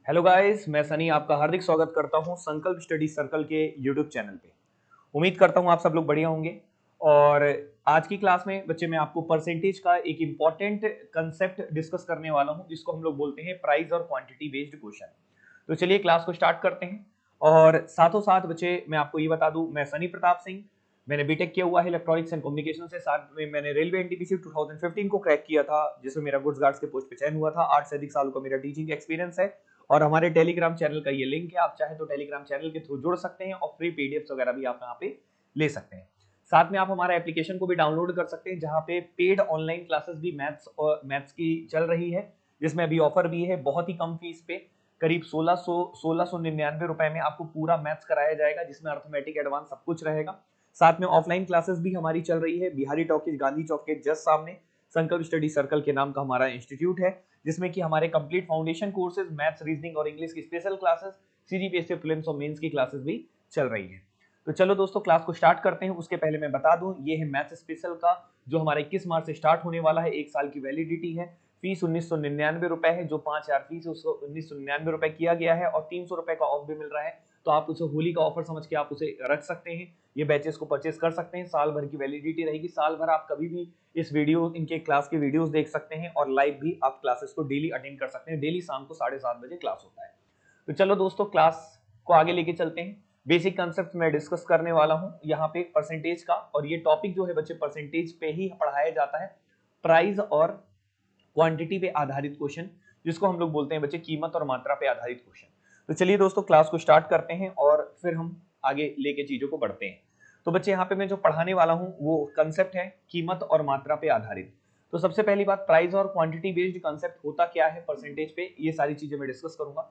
Hello guys, मैं सनी आपका हार्दिक स्वागत करता हूं संकल्प स्टडी सर्कल के यूट्यूब चैनल पे। उम्मीद करता हूं आप सब लोग बढ़िया होंगे। और आज की क्लास में बच्चे मैं आपको परसेंटेज का एक इम्पॉर्टेंट कंसेप्ट डिस्कस करने वाला हूं, जिसको हम लोग बोलते हैं प्राइस और क्वांटिटी बेस्ड क्वेश्चन। तो चलिए क्लास को स्टार्ट करते हैं। और साथों साथ बच्चे मैं आपको ये बता दूं, मैं सनी प्रताप सिंह, मैंने बीटेक किया हुआ है इलेक्ट्रॉनिक्स एंड कम्युनिकेशन से। साथ में मैंने रेलवे एनटीपीसी 2015 को क्रैक किया था, जिसमें मेरा गुड्स गार्ड्स के पोस्ट पे चयन हुआ था। 8 से अधिक सालों का मेरा टीचिंग एक्सपीरियंस है। और हमारे टेलीग्राम चैनल का ये लिंक है, आप चाहे तो टेलीग्राम चैनल के थ्रू जुड़ सकते हैं और फ्री पीडीएफ्स वगैरह भी आप यहाँ पे ले सकते हैं। साथ में आप हमारा एप्लीकेशन को भी डाउनलोड कर सकते हैं, जहाँ पे पेड ऑनलाइन क्लासेस भी मैथ्स की चल रही है, जिसमें अभी ऑफर भी है बहुत ही कम फीस पे। करीब 1699 रुपए में आपको पूरा मैथ्स कराया जाएगा, जिसमें अर्थमेटिक एडवांस सब कुछ रहेगा। साथ में ऑफलाइन क्लासेस भी हमारी चल रही है बिहारी टॉकीज गांधी चौक के जस्ट सामने। संकल्प स्टडी सर्कल के नाम का हमारा इंस्टीट्यूट है, जिसमें कि हमारे complete foundation courses, maths, reasoning और इंग्लिश की स्पेशल क्लासेस, सीजीपीएससी प्रीलिम्स और मेंस की क्लासेस भी चल रही है। तो चलो दोस्तों क्लास को स्टार्ट करते हैं। उसके पहले मैं बता दूं, ये है मैथ्स स्पेशल का, जो हमारा 21 मार्च से स्टार्ट होने वाला है। 1 साल की वैलिडिटी है। फीस 1999 रुपए है। जो 5000 फीस है उसको 1999 रुपए किया गया है, और 300 रुपए का ऑफ भी मिल रहा है। तो आप उसे होली का ऑफर समझ के आप उसे रख सकते हैं। ये बैचेस को परचेस कर सकते हैं। साल भर की वैलिडिटी रहेगी। साल भर आप कभी भी इस वीडियो इनके क्लास के वीडियोस देख सकते हैं, और लाइव भी आप क्लासेस को डेली अटेंड कर सकते हैं। डेली शाम को 7:30 बजे क्लास होता है। तो चलो दोस्तों क्लास को आगे लेके चलते हैं। बेसिक कंसेप्ट मैं डिस्कस करने वाला हूं यहाँ पे परसेंटेज का, और ये टॉपिक जो है बच्चे परसेंटेज पे ही पढ़ाया जाता है। प्राइस और क्वांटिटी पे आधारित क्वेश्चन, जिसको हम लोग बोलते हैं बच्चे कीमत और मात्रा पे आधारित क्वेश्चन। तो चलिए दोस्तों क्लास को स्टार्ट करते हैं, और फिर हम आगे लेके चीजों को बढ़ते हैं। तो बच्चे यहाँ पे मैं जो पढ़ाने वाला हूँ वो कंसेप्ट है कीमत और मात्रा पे आधारित। तो सबसे पहली बात, प्राइस और क्वांटिटी बेस्ड कंसेप्ट होता क्या है परसेंटेज पे, ये सारी चीजें मैं डिस्कस करूंगा।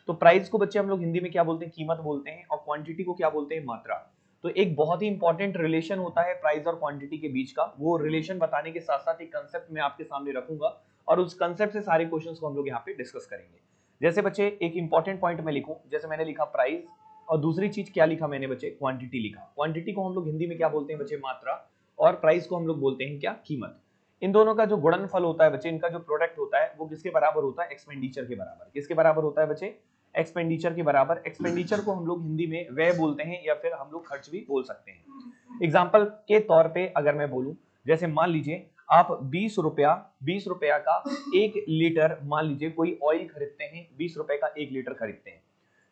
तो प्राइस को बच्चे हम लोग हिंदी में क्या बोलते हैं, कीमत बोलते हैं, और क्वांटिटी को क्या बोलते हैं, मात्रा। तो एक बहुत ही इंपॉर्टेंट रिलेशन होता है प्राइस और क्वांटिटी के बीच का। वो रिलेशन बताने के साथ साथ एक कंसेप्ट मैं आपके सामने रखूंगा, और उस कंसेप्ट से सारे क्वेश्चंस को हम लोग यहाँ पे डिस्कस करेंगे। जैसे बच्चे एक इंपॉर्टेंट पॉइंट में लिखूं, जैसे मैंने लिखा प्राइस, और दूसरी चीज क्या लिखा मैंने बच्चे, क्वांटिटी लिखा। क्वांटिटी को हम लोग हिंदी में क्या बोलते हैं बच्चे, मात्रा। और प्राइस को हम लोग बोलते हैं क्या, कीमत। इन दोनों का जो गुणनफल होता है बच्चे, इनका जो प्रोडक्ट होता है वो किसके बराबर होता है, एक्सपेंडिचर के बराबर। किसके बराबर होता है बच्चे, एक्सपेंडिचर के बराबर। एक्सपेंडिचर को हम लोग हिंदी में व्यय बोलते हैं, या फिर हम लोग खर्च भी बोल सकते हैं। एग्जाम्पल के तौर पे अगर मैं बोलूं, जैसे मान लीजिए आप 20 रुपया का 1 लीटर, मान लीजिए कोई ऑयल खरीदते हैं, 20 रुपए का 1 लीटर खरीदते हैं।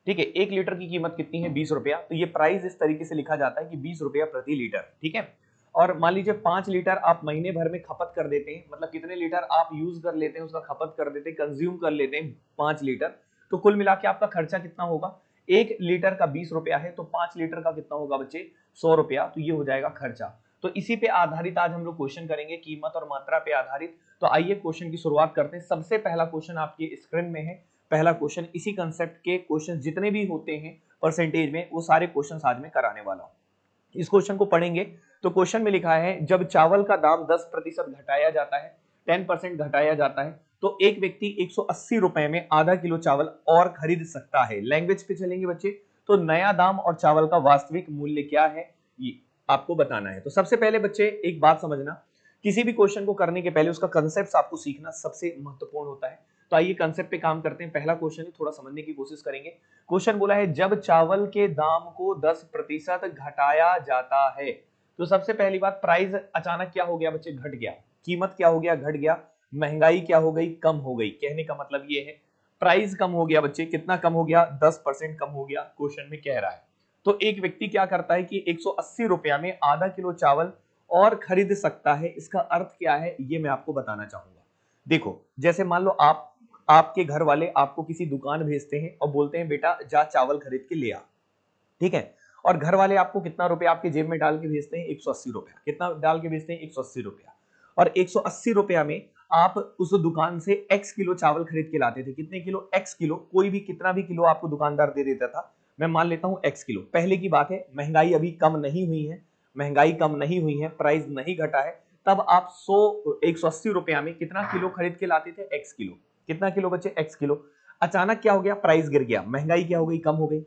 ठीक है, 1 लीटर की कीमत कितनी है, 20 रुपया। तो ये प्राइस इस तरीके से लिखा जाता है कि 20 रुपया प्रति लीटर। ठीक है। और मान लीजिए 5 लीटर आप महीने भर में खपत कर देते हैं, मतलब कितने लीटर आप यूज कर लेते हैं, उसका खपत कर देते हैं, कंज्यूम कर लेते हैं 5 लीटर। तो कुल मिला के आपका खर्चा कितना होगा, 1 लीटर का 20 रुपया है, तो 5 लीटर का कितना होगा बच्चे, 100 रुपया। तो ये हो जाएगा खर्चा। तो इसी पे आधारित आज हम लोग क्वेश्चन करेंगे, कीमत और मात्रा पे आधारित। तो आइए क्वेश्चन की शुरुआत करते हैं। सबसे पहला क्वेश्चन आपकी स्क्रीन में है। पहला क्वेश्चन, इसी कंसेप्ट के क्वेश्चन जितने भी होते हैं परसेंटेज में, वो सारे क्वेश्चन आज मैं कराने वाला हूं। इस क्वेश्चन को पढ़ेंगे तो क्वेश्चन में लिखा है, जब चावल का दाम 10% घटाया जाता है, 10% घटाया जाता है, तो एक व्यक्ति 180 रुपए में आधा किलो चावल और खरीद सकता है। लैंग्वेज पे चलेंगे बच्चे। तो नया दाम और चावल का वास्तविक मूल्य क्या है, ये आपको बताना है। तो सबसे पहले बच्चे एक बात समझना, किसी भी क्वेश्चन को करने के पहले उसका कंसेप्ट आपको सीखना सबसे महत्वपूर्ण होता है। तो आइए कंसेप्ट पे काम करते हैं। पहला क्वेश्चन है, थोड़ा समझने की कोशिश करेंगे। क्वेश्चन बोला है, जब चावल के दाम को 10% घटाया जाता है, तो सबसे पहली बात, प्राइस अचानक क्या हो गया बच्चे, घट गया। कीमत क्या हो गया, घट गया। महंगाई क्या हो गई, कम हो गई। कहने का मतलब ये है, प्राइस कम हो गया बच्चे। कितना कम हो गया, 10% कम हो गया, क्वेश्चन में कह रहा है। तो एक व्यक्ति क्या करता है कि 180 रुपया में आधा किलो चावल और खरीद सकता है। इसका अर्थ क्या है, ये मैं आपको बताना चाहूंगा। देखो, जैसे मान लो आपके घर वाले आपको किसी दुकान भेजते हैं और बोलते हैं बेटा जा चावल खरीद के ले आ। ठीक है। और घर वाले आपको कितना रुपया आपके जेब में डाल के भेजते हैं, 180 रुपया। कितना डाल के भेजते हैं, 180 रुपया। और 180 रुपया में आप उस दुकान से x किलो चावल खरीद के लाते थे। कितने किलो, x किलो। कोई भी कितना भी किलो आपको दुकानदार दे देता था, मैं मान लेता हूं x किलो। पहले की बात है, महंगाई अभी कम नहीं हुई है, महंगाई कम नहीं हुई है, प्राइस नहीं घटा है। तब आप 180 रुपया में कितना किलो खरीद के लाते थे, x किलो। कितना किलो बच्चे, x किलो। अचानक क्या हो गया, प्राइस गिर गया, महंगाई क्या हो गई, कम हो गई।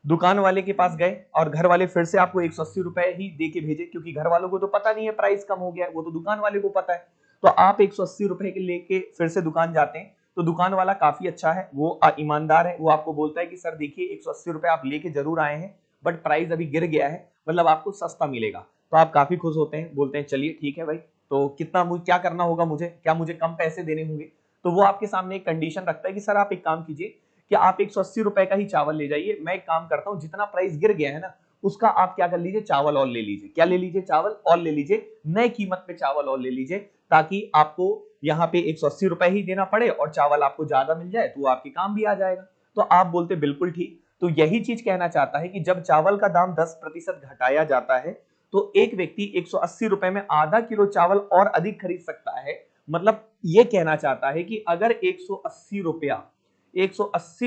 दुकान वाले के पास गए और घर वाले फिर से आपको 180 रुपए ही दे के भेजे, क्योंकि घर वालों को तो पता नहीं है प्राइस कम हो गया है, वो तो दुकान वाले को पता है। तो आप 180 रुपए के लेके फिर से दुकान जाते हैं, तो दुकान वाला काफी अच्छा है, वो ईमानदार है, वो आपको बोलता है कि सर देखिए 180 रुपए आप लेके जरूर आए हैं बट प्राइस अभी गिर गया है, मतलब आपको सस्ता मिलेगा। तो आप काफी खुश होते हैं, बोलते हैं चलिए ठीक है भाई, तो कितना मुझे क्या करना होगा, मुझे क्या मुझे कम पैसे देने होंगे। तो वो आपके सामने एक कंडीशन रखता है कि सर आप एक काम कीजिए कि आप 180 रुपए का ही चावल ले जाइए, मैं एक काम करता हूं जितना प्राइस गिर गया है ना उसका आप क्या कर लीजिए, चावल और ले लीजिए। क्या ले लीजिए, चावल और ले लीजिए, नए कीमत पे चावल और ले लीजिए, ताकि आपको यहाँ पे 180 रुपए ही देना पड़े और चावल आपको ज्यादा मिल जाए, तो आपके काम भी आ जाएगा। तो आप बोलते बिल्कुल ठीक। तो यही चीज कहना चाहता है कि जब चावल का दाम 10% घटाया जाता है तो एक व्यक्ति 180 रुपए में आधा किलो चावल और अधिक खरीद सकता है। मतलब ये कहना चाहता है कि अगर 180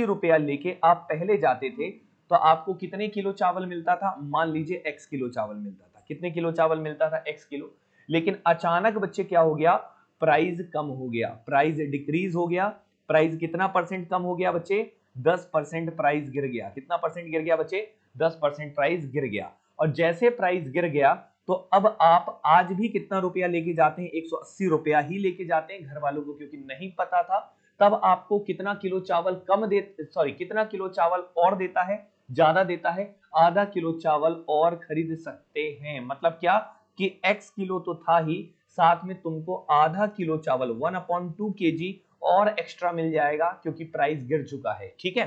रुपया लेके आप पहले जाते थे तो आपको कितने किलो चावल मिलता था, मान लीजिए x किलो चावल मिलता था। कितने किलो चावल मिलता था, x किलो। लेकिन अचानक बच्चे क्या हो गया, प्राइस कम हो गया, प्राइस डिक्रीज हो गया। प्राइस कितना परसेंट कम हो गया बच्चे, 10% प्राइस गिर गया। कितना परसेंट गिर गया बच्चे, 10% प्राइस गिर गया। और जैसे प्राइस गिर गया तो अब आप आज भी कितना रुपया लेके जाते हैं, 180 रुपया ही लेके जाते हैं घर वालों को, क्योंकि नहीं पता था। तब आपको कितना किलो चावल कितना किलो चावल और देता है, ज्यादा देता है, आधा किलो चावल और खरीद सकते हैं। मतलब क्या कि x किलो तो था ही, साथ में तुमको आधा किलो चावल 1/2 kg और एक्स्ट्रा मिल जाएगा क्योंकि प्राइस गिर चुका है। ठीक है,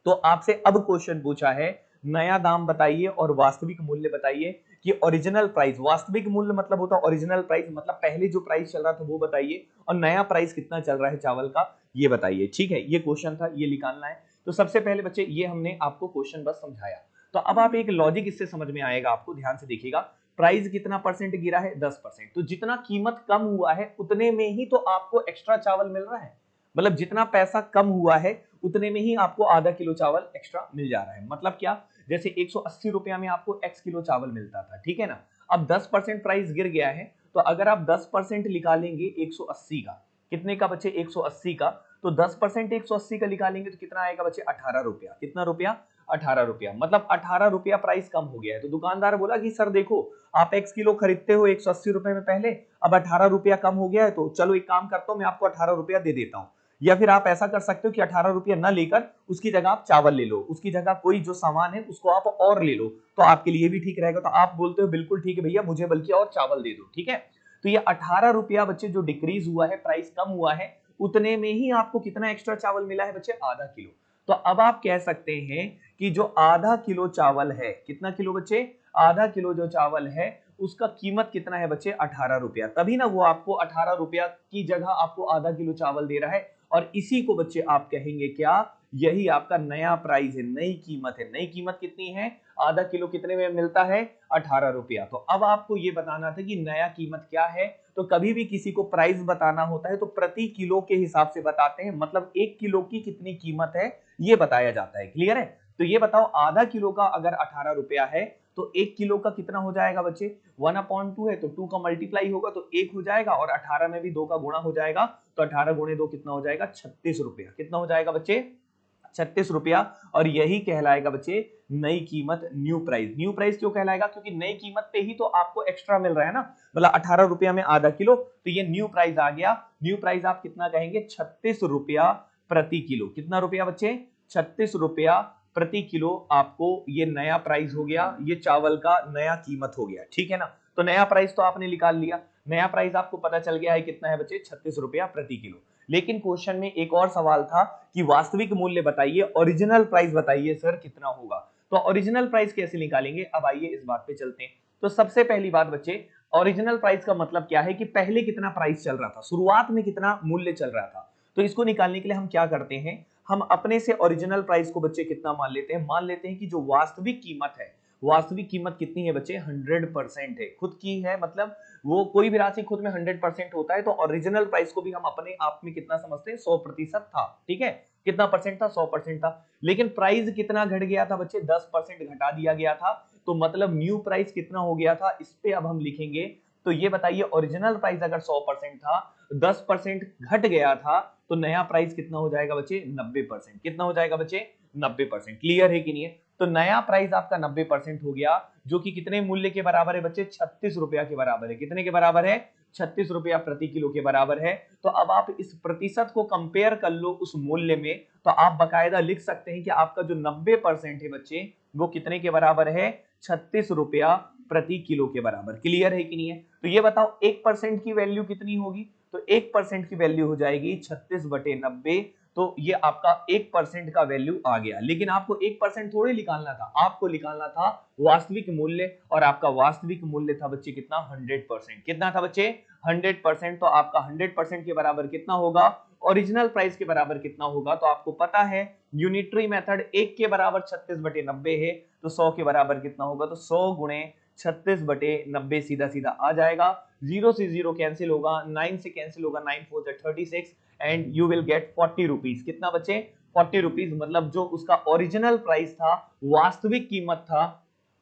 तो आपसे अब क्वेश्चन पूछा है नया दाम बताइए और वास्तविक मूल्य बताइए कि ओरिजिनल प्राइस, वास्तविक मूल्य मतलब होता है ओरिजिनल प्राइस, मतलब पहले जो प्राइस चल रहा था वो बताइए, और नया प्राइस कितना चल रहा है चावल का ये बताइए। ठीक है, ये क्वेश्चन था, ये निकालना है। तो सबसे पहले बच्चे ये हमने आपको क्वेश्चन बस समझाया, तो अब आप एक लॉजिक इससे समझ में आएगा आपको, ध्यान से देखिएगा। प्राइस कितना परसेंट गिरा है, 10%। तो जितना कीमत कम हुआ है उतने में ही तो आपको एक्स्ट्रा चावल मिल रहा है, मतलब जितना पैसा कम हुआ है उतने में ही आपको आधा किलो चावल एक्स्ट्रा मिल जा रहा है। मतलब क्या, जैसे 180 रुपया में आपको x किलो चावल मिलता था, ठीक है ना, अब 10% प्राइस गिर गया है, तो अगर आप 10% निकालेंगे 180 का, कितने का बच्चे, 180 का, तो 10% 180 का निकालेंगे तो कितना आएगा बच्चे, 18 रुपया। कितना रुपया, 18 रुपया। मतलब 18 रुपया प्राइस कम हो गया है। तो दुकानदार बोला कि सर देखो आप x किलो खरीदते हो 180 रुपए में पहले, अब 18 रुपया कम हो गया है, तो चलो एक काम करता हूं मैं आपको 18 रुपया दे देता हूं। या फिर आप ऐसा कर सकते हो कि 18 रुपया ना लेकर उसकी जगह आप चावल ले लो, उसकी जगह कोई जो सामान है उसको आप और ले लो, तो आपके लिए भी ठीक रहेगा। तो आप बोलते हो बिल्कुल ठीक है भैया, मुझे बल्कि और चावल दे दो। ठीक है, तो ये 18 रुपया बच्चे जो डिक्रीज हुआ है, प्राइस कम हुआ है, उतने में ही आपको कितना एक्स्ट्रा चावल मिला है बच्चे, आधा किलो। तो अब आप कह सकते हैं कि जो आधा किलो चावल है, कितना किलो बच्चे, आधा किलो जो चावल है उसका कीमत कितना है बच्चे, 18 रुपया। तभी ना वो आपको 18 रुपया की जगह आपको आधा किलो चावल दे रहा है, और इसी को बच्चे आप कहेंगे क्या, यही आपका नया प्राइस है, नई कीमत है। नई कीमत कितनी है, आधा किलो कितने में मिलता है, 18 रुपया। तो अब आपको ये बताना था कि नया कीमत क्या है। तो कभी भी किसी को प्राइस बताना होता है तो प्रति किलो के हिसाब से बताते हैं, मतलब 1 किलो की कितनी कीमत है ये बताया जाता है। क्लियर है, तो ये बताओ आधा किलो का अगर 18 रुपया है तो 1 किलो का कितना हो जाएगा बच्चे, 1/2 है तो 2 का मल्टीप्लाई होगा तो 1 हो जाएगा, और 18 में भी 2 का गुणा हो जाएगा, तो 18 गुणे 2 कितना हो जाएगा, 36 रुपया। कितना हो जाएगा बच्चे, 36 रुपया। और यही कहलाएगा बच्चे नई कीमत, न्यू प्राइस। न्यू प्राइस क्यों कहलाएगा, क्योंकि नई कीमत पे ही तो आपको एक्स्ट्रा मिल रहा है ना, मतलब 18 रुपया में आधा किलो, तो ये न्यू प्राइस आ गया। न्यू प्राइस आप कितना कहेंगे, 36 रुपया प्रति किलो। कितना रुपया बच्चे, 36 रुपया प्रति किलो आपको ये नया प्राइस हो गया, ये चावल का नया कीमत हो गया। ठीक है ना, तो नया प्राइस तो आपने निकाल लिया, नया प्राइस आपको पता चल गया है कितना है बच्चे, 36 रुपया प्रति किलो। लेकिन क्वेश्चन में एक और सवाल था कि वास्तविक मूल्य बताइए, ओरिजिनल प्राइस बताइए सर कितना होगा। तो ओरिजिनल प्राइस कैसे निकालेंगे, अब आइए इस बात पे चलते हैं। तो सबसे पहली बात बच्चे, ओरिजिनल प्राइस का मतलब क्या है कि पहले कितना प्राइस चल रहा था, शुरुआत में कितना मूल्य चल रहा था। तो इसको निकालने के लिए हम क्या करते हैं, हम अपने से ओरिजिनल प्राइस को बच्चे कितना मान लेते हैं, मान लेते हैं कि जो वास्तविक कीमत है, वास्तविक कीमत कितनी है बच्चे, 100% है, खुद की है, मतलब वो कोई भी राशि खुद में 100% होता है, तो ओरिजिनल प्राइस को भी हम अपने आप में कितना समझते हैं, 100% था। ठीक है, कितना परसेंट था, 100% था। लेकिन प्राइस कितना घट गया था बच्चे, 10% घटा दिया गया था, तो मतलब न्यू प्राइस कितना हो गया था, इस पे अब हम लिखेंगे। तो ये बताइए ओरिजिनल प्राइस अगर 100% था, 10% घट गया था, तो नया प्राइस कितना हो जाएगा बच्चे, 90%। कितना हो जाएगा बच्चे, 90%। क्लियर है कि नहीं है। तो नया प्राइस आपका 90% हो गया, जो कि कितने मूल्य के बराबर है बच्चे? 36 रुपया के बराबर है। कितने के बराबर है? 36 रुपया प्रति किलो के बराबर है। तो अब आप इस प्रतिशत को कंपेयर कर लो उस मूल्य में, तो आप बकायदा लिख सकते हैं कि आपका जो 90% है बच्चे, वो कितने के बराबर है? 36 रुपया प्रति किलो के बराबर। क्लियर है कि नहीं है? तो ये बताओ 1% की वैल्यू कितनी होगी? तो 1% की वैल्यू हो जाएगी 36/90। तो ये आपका 1% का वैल्यू आ गया। लेकिन आपको 1% थोड़ी निकालना था, आपको निकालना था वास्तविक मूल्य, और आपका वास्तविक मूल्य था बच्चे कितना? 100%। कितना था बच्चे? 100%। तो आपका 100% के बराबर कितना होगा? ओरिजिनल प्राइस के बराबर कितना होगा? तो आपको पता है यूनिटरी मेथड 1 के बराबर 36/90 है, तो 100 के बराबर कितना होगा? तो 100 गुणे 36/90 सीधा सीधा आ जाएगा। 0 से 0 कैंसिल होगा, 9 से कैंसिल होगा, 9 4 36 and you will get 40 rupees. कितना बच्चे? 40 रुपीज। मतलब जो उसका ओरिजिनल प्राइस था, वास्तविक कीमत था,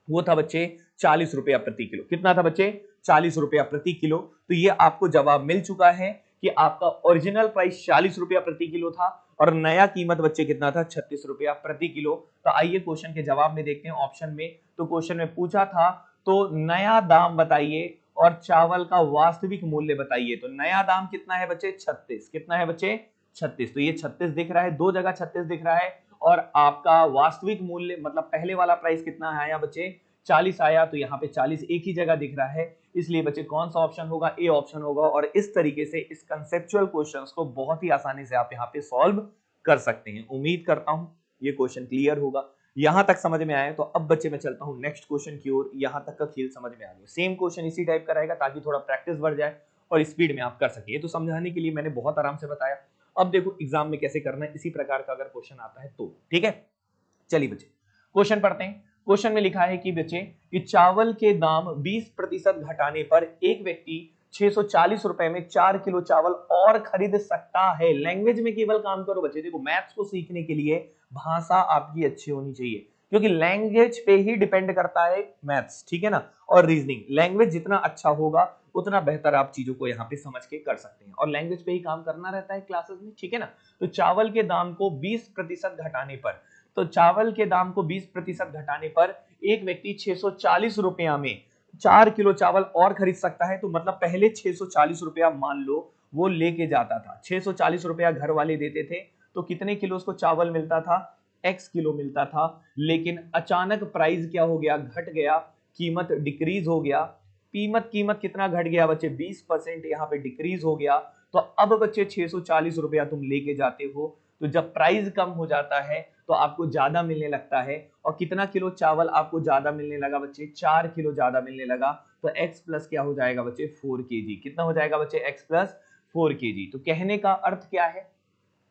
वो था बच्चे 40 रुपया प्रति किलो। कितना था बच्चे? 40 रुपया प्रति किलो। तो ये आपको जवाब मिल चुका है कि आपका ओरिजिनल प्राइस 40 रुपया प्रति किलो था और नया कीमत बच्चे कितना था? 36 रुपया प्रति किलो। तो आइए क्वेश्चन के जवाब में देखते हैं ऑप्शन में। तो क्वेश्चन में पूछा था तो नया दाम बताइए और चावल का वास्तविक मूल्य बताइए। तो नया दाम कितना है बच्चे? 36। कितना है बच्चे? 36। तो ये 36 दिख रहा है, दो जगह 36 दिख रहा है। और आपका वास्तविक मूल्य मतलब पहले वाला प्राइस कितना आया बच्चे? 40 आया। तो यहाँ पे 40 एक ही जगह दिख रहा है, इसलिए बच्चे कौन सा ऑप्शन होगा? ए ऑप्शन होगा। और इस तरीके से इस कंसेप्चुअल क्वेश्चंस को बहुत ही आसानी से आप यहाँ पे सॉल्व कर सकते हैं। उम्मीद करता हूं ये क्वेश्चन क्लियर होगा। यहां तक समझ में आया तो अब बच्चे मैं चलता हूं नेक्स्ट क्वेश्चन की ओर। यहां तक का खेल समझ में आ गया। सेम क्वेश्चन इसी टाइप का रहेगा ताकि थोड़ा प्रैक्टिस बढ़ जाए और स्पीड में आप कर सके। ये तो समझाने के लिए मैंने बहुत आराम से बताया। अब देखो एग्जाम में कैसे करना है, इसी प्रकार का अगर क्वेश्चन आता है तो ठीक है। चलिए बच्चे क्वेश्चन पढ़ते हैं। क्वेश्चन में लिखा है कि बच्चे कि चावल के दाम 20% घटाने पर एक व्यक्ति 640 रुपए में 4 किलो चावल और खरीद सकता है। लैंग्वेज में केवल काम करो बच्चे। देखो मैथ्स को सीखने के लिए भाषा आपकी अच्छी होनी चाहिए, क्योंकि लैंग्वेज पे ही डिपेंड करता है मैथ्स, ठीक है ना। और रीजनिंग, लैंग्वेज जितना अच्छा होगा उतना बेहतर आप चीजों को यहाँ पे समझ के कर सकते हैं। और लैंग्वेज पे ही काम करना रहता है क्लासेस में, ठीक है ना। तो चावल के दाम को 20% घटाने पर, तो चावल के दाम को 20% घटाने पर एक व्यक्ति 640 रुपया में 4 किलो चावल और खरीद सकता है। तो मतलब पहले 640 रुपया मान लो वो लेके जाता था, 640 रुपया घर वाले देते थे, तो कितने किलो उसको चावल मिलता था? x किलो मिलता था। लेकिन अचानक प्राइस क्या हो गया? घट गया, कीमत डिक्रीज हो गया। कीमत कितना घट गया बच्चे? 20% यहाँ पे डिक्रीज हो गया। तो अब बच्चे 640 रुपया तुम लेके जाते हो, तो जब प्राइस कम हो जाता है तो आपको ज्यादा मिलने लगता है। और कितना किलो चावल आपको ज्यादा मिलने लगा बच्चे? 4 किलो ज्यादा मिलने लगा। तो x प्लस क्या हो जाएगा बच्चे? 4 kg। कितना हो जाएगा बच्चे? x plus 4 kg। तो कहने का अर्थ क्या है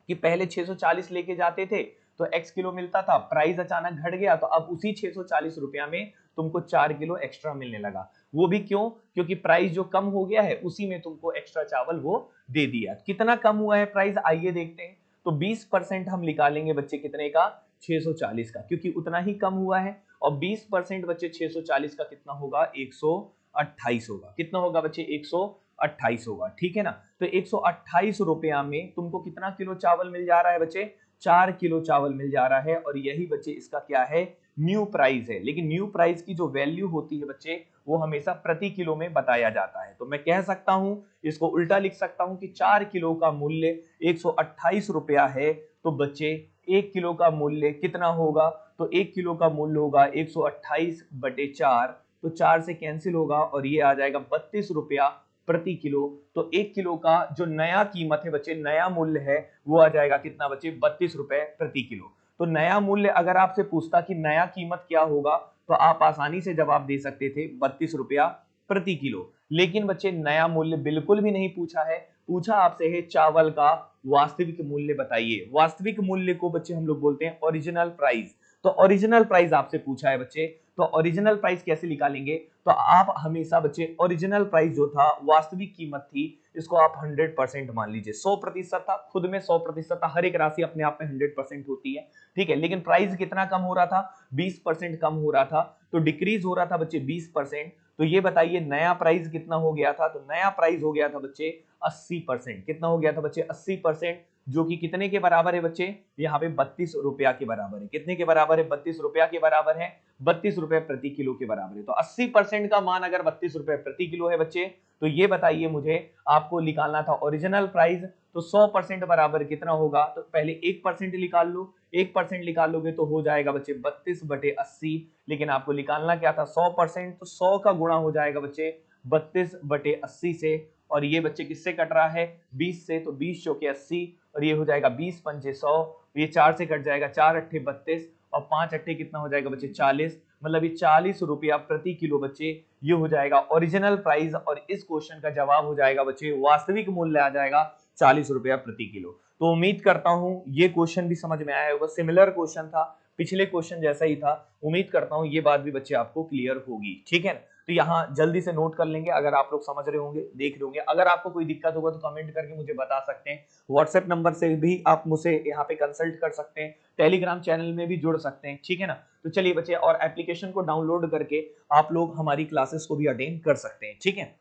कि पहले 640 लेके जाते थे तो x किलो मिलता था, प्राइस अचानक घट गया तो अब उसी 640 रुपया में तुमको 4 किलो एक्स्ट्रा मिलने लगा। वो भी क्यों? क्योंकि प्राइस जो कम हो गया है उसी में तुमको एक्स्ट्रा चावल वो दे दिया। कितना कम हुआ है प्राइस? आइए देखते हैं। तो 20% हम निकालेंगे बच्चे कितने का? 640 का, क्योंकि उतना ही कम हुआ है। और 20% बच्चे 640 का कितना होगा? 128 होगा। कितना होगा बच्चे? 128 होगा, ठीक है ना। तो 128 रुपया में तुमको कितना किलो चावल मिल जा रहा है बच्चे? 4 किलो चावल मिल जा रहा है। और यही बच्चे इसका क्या है? न्यू प्राइस है। लेकिन न्यू प्राइस की जो वैल्यू होती है बच्चे, वो हमेशा प्रति किलो में बताया जाता है। तो मैं कह सकता हूं, इसको उल्टा लिख सकता हूं कि 4 किलो का मूल्य 128 रुपया है। तो बच्चे 1 किलो का मूल्य कितना होगा? तो 1 किलो का मूल्य होगा 128/4। तो 4 से कैंसिल होगा और ये आ जाएगा 32 रुपया प्रति किलो। तो 1 किलो का जो नया कीमत है बच्चे, नया मूल्य है, वो आ जाएगा कितना बच्चे? 32 रुपए प्रति किलो। तो नया मूल्य अगर आपसे पूछता कि नया कीमत क्या होगा, तो आप आसानी से जवाब दे सकते थे 32 रुपया प्रति किलो। लेकिन बच्चे नया मूल्य बिल्कुल भी नहीं पूछा है। पूछा आपसे है चावल का वास्तविक मूल्य बताइए। वास्तविक मूल्य को बच्चे हम लोग बोलते हैं ओरिजिनल प्राइस। तो ओरिजिनल प्राइस आपसे पूछा है बच्चे, तो ओरिजिनल प्राइस कैसे निकालेंगे? तो आप हमेशा बच्चे ओरिजिनल प्राइस जो था, वास्तविक कीमत थी, इसको आप 100% मान लीजिए। 100% था, खुद में 100% था। हर एक राशि अपने आप में 100% होती है, ठीक है। लेकिन प्राइस कितना कम हो रहा था? 20% कम हो रहा था। तो डिक्रीज हो रहा था बच्चे 20%। तो ये बताइए नया प्राइस कितना हो गया था? तो नया प्राइस हो गया था बच्चे 80%। कितना हो गया था बच्चे? 80%। जो कि कितने के बराबर है बच्चे, यहाँ पे 32 रुपया के बराबर है। कितने के बराबर है, 32 रुपया के बराबर है, 32 रुपए प्रति किलो के बराबर है। तो 80% का मान अगर 32 रुपए प्रति किलो है बच्चे, तो ये बताइए मुझे, आपको निकालना था ओरिजिनल प्राइस, तो 100% बराबर कितना होगा, तो पहले 1% निकाल लो, 1% निकाल लोगे तो हो जाएगा बच्चे 32/80, लेकिन आपको निकालना क्या था 100%, तो 100 का गुणा हो जाएगा बच्चे 32/80 से, और ये बच्चे किससे कट रहा है 20 से, तो 20 चौके 80, और ये हो जाएगा 20 पंजे 100, ये 4 से कट जाएगा, 4 अट्ठे 32 और 5 अट्ठे कितना हो जाएगा बच्चे 40, मतलब ये 40 रुपया प्रति किलो बच्चे, ये हो जाएगा ओरिजिनल प्राइस, और इस क्वेश्चन का जवाब हो जाएगा बच्चे वास्तविक मूल्य आ जाएगा 40 रुपया प्रति किलो। तो उम्मीद करता हूं ये क्वेश्चन भी समझ में आया होगा, सिमिलर क्वेश्चन था, पिछले क्वेश्चन जैसा ही था। उम्मीद करता हूं ये बात भी बच्चे आपको क्लियर होगी, ठीक है ना। तो यहाँ जल्दी से नोट कर लेंगे, अगर आप लोग समझ रहे होंगे, देख रहे होंगे। अगर आपको कोई दिक्कत होगा तो कमेंट करके मुझे बता सकते हैं, व्हाट्सएप नंबर से भी आप मुझसे यहाँ पे कंसल्ट कर सकते हैं, टेलीग्राम चैनल में भी जुड़ सकते हैं, ठीक है ना। तो चलिए बच्चे, और एप्लीकेशन को डाउनलोड करके आप लोग हमारी क्लासेस को भी अटेंड कर सकते हैं, ठीक है।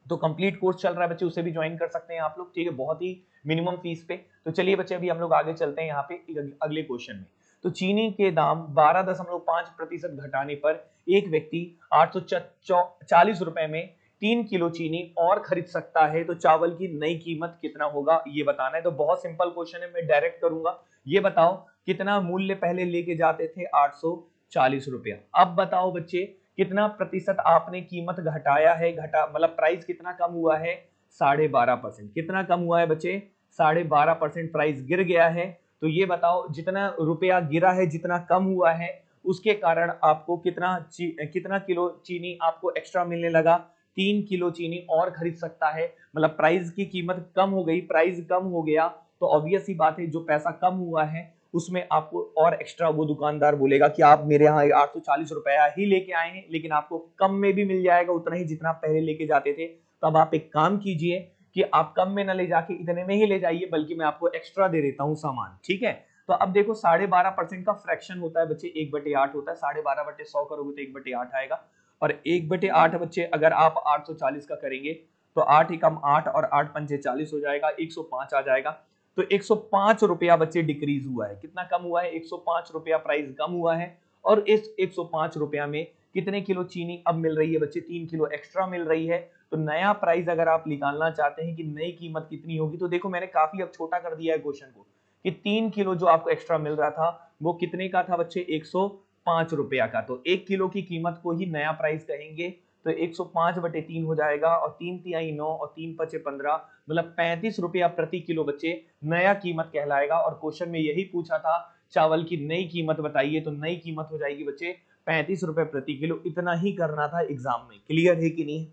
तो कंप्लीट कोर्स चल रहा है बच्चे, उसे भी ज्वाइन कर सकते हैं आप लोग, ठीक है, बहुत ही मिनिमम फीस पे। तो चलिए बच्चे, अभी हम लोग आगे चलते हैं यहाँ पे अगले क्वेश्चन में। तो चीनी के दाम 12.5% घटाने पर एक व्यक्ति 840 रुपए में 3 किलो चीनी और खरीद सकता है, तो चावल की नई कीमत कितना होगा ये बताना है। तो बहुत सिंपल क्वेश्चन है, मैं डायरेक्ट करूंगा। ये बताओ कितना मूल्य पहले लेके जाते थे 840 रुपया, अब बताओ बच्चे कितना प्रतिशत आपने कीमत घटाया है, घटा मतलब प्राइस कितना कम हुआ है 12.5%। कितना कम हुआ है बच्चे 12.5% प्राइस गिर गया है। तो ये बताओ जितना रुपया गिरा है, जितना कम हुआ है, उसके कारण आपको कितना किलो चीनी आपको एक्स्ट्रा मिलने लगा, 3 किलो चीनी और खरीद सकता है। मतलब प्राइस की कीमत कम हो गई, प्राइस कम हो गया, तो ऑब्वियस ही बात है जो पैसा कम हुआ है उसमें आपको और एक्स्ट्रा वो दुकानदार बोलेगा कि आप मेरे यहाँ 840 रुपया ही लेके आए हैं, लेकिन आपको कम में भी मिल जाएगा उतना ही जितना आप पहले लेके जाते थे। तब आप एक काम कीजिए कि आप कम में ना ले जाके इतने में ही ले जाइए, बल्कि मैं आपको एक्स्ट्रा दे देता हूँ सामान, ठीक है। तो अब देखो 12.5% का फ्रैक्शन होता है बच्चे 1/8 होता है, 12.5/100 करोगे तो 1/8 आएगा, और 1/8 बच्चे अगर आप 840 का करेंगे तो 8 ही कम 8 और 8 पंजे 40 हो जाएगा, 105 आ जाएगा। तो 105 रुपया बच्चे डिक्रीज हुआ है, कितना कम हुआ है 105 रुपया प्राइस कम हुआ है। और इस 105 रुपया में कितने किलो चीनी अब मिल रही है बच्चे, 3 किलो एक्स्ट्रा मिल रही है। तो नया प्राइस अगर आप निकालना चाहते हैं कि नई कीमत कितनी होगी, तो देखो मैंने काफी अब छोटा कर दिया है क्वेश्चन को, कि 3 किलो जो आपको एक्स्ट्रा मिल रहा था वो कितने का था बच्चे 105 रुपया का। तो 1 किलो की कीमत को ही नया प्राइस कहेंगे, तो 105/3 हो जाएगा, और 3 तिहाई 9 और 3 पचे 15, मतलब 35 रुपया प्रति किलो बच्चे नया कीमत कहलाएगा। और क्वेश्चन में यही पूछा था चावल की नई कीमत बताइए, तो नई कीमत हो जाएगी बच्चे 35 रुपए प्रति किलो। इतना ही करना था एग्जाम में, क्लियर है कि नहीं।